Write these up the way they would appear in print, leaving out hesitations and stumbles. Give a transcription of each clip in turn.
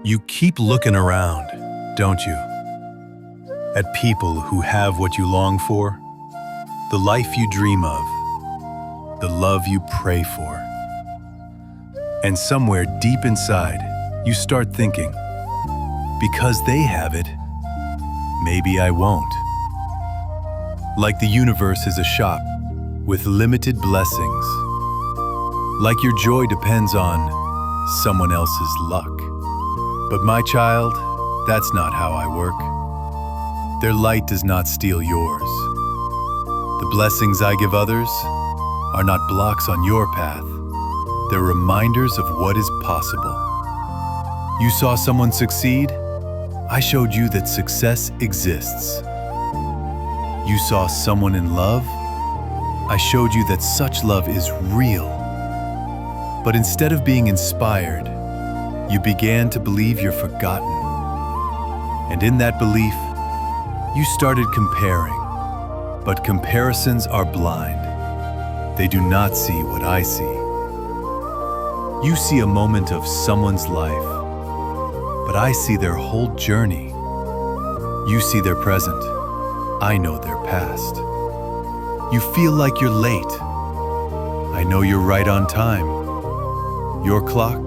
You keep looking around, don't you? At people who have what you long for, the life you dream of, the love you pray for. And somewhere deep inside, you start thinking, because they have it, maybe I won't. Like the universe is a shop with limited blessings. Like your joy depends on someone else's luck. But my child, that's not how I work. Their light does not steal yours. The blessings I give others are not blocks on your path. They're reminders of what is possible. You saw someone succeed? I showed you that success exists. You saw someone in love? I showed you that such love is real. But instead of being inspired, you began to believe you're forgotten. And in that belief, you started comparing. But comparisons are blind. They do not see what I see. You see a moment of someone's life, but I see their whole journey. You see their present. I know their past. You feel like you're late. I know you're right on time. Your clock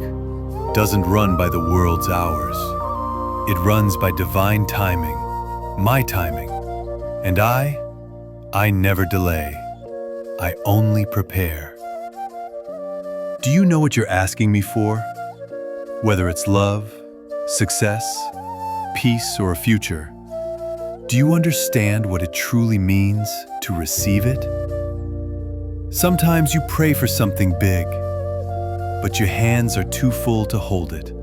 doesn't run by the world's hours. It runs by divine timing, my timing. And I never delay. I only prepare. Do you know what you're asking me for? Whether it's love, success, peace, or a future, do you understand what it truly means to receive it? Sometimes you pray for something big, but your hands are too full to hold it.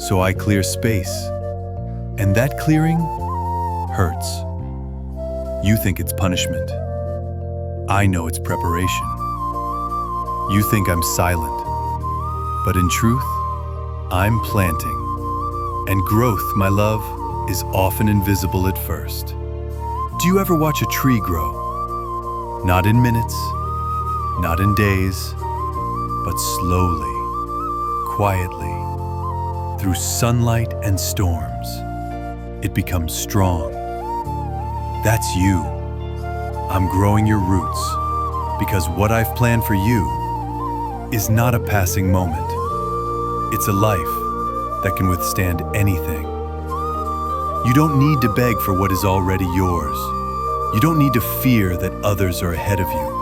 So I clear space, and that clearing hurts. You think it's punishment. I know it's preparation. You think I'm silent, but in truth, I'm planting. And growth, my love, is often invisible at first. Do you ever watch a tree grow? Not in minutes, not in days, but slowly, quietly, through sunlight and storms. It becomes strong. That's you. I'm growing your roots because what I've planned for you is not a passing moment. It's a life that can withstand anything. You don't need to beg for what is already yours. You don't need to fear that others are ahead of you.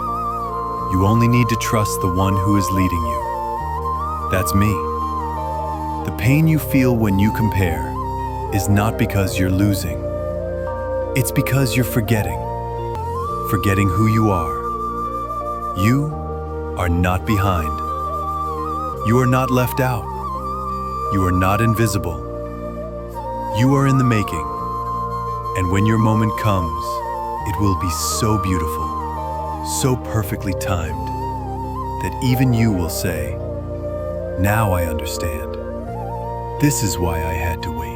You only need to trust the one who is leading you. That's me. The pain you feel when you compare is not because you're losing. It's because you're forgetting who you are. You are not behind. You are not left out. You are not invisible. You are in the making. And when your moment comes, it will be so beautiful, so perfectly timed, that even you will say, "Now I understand. This is why I had to wait."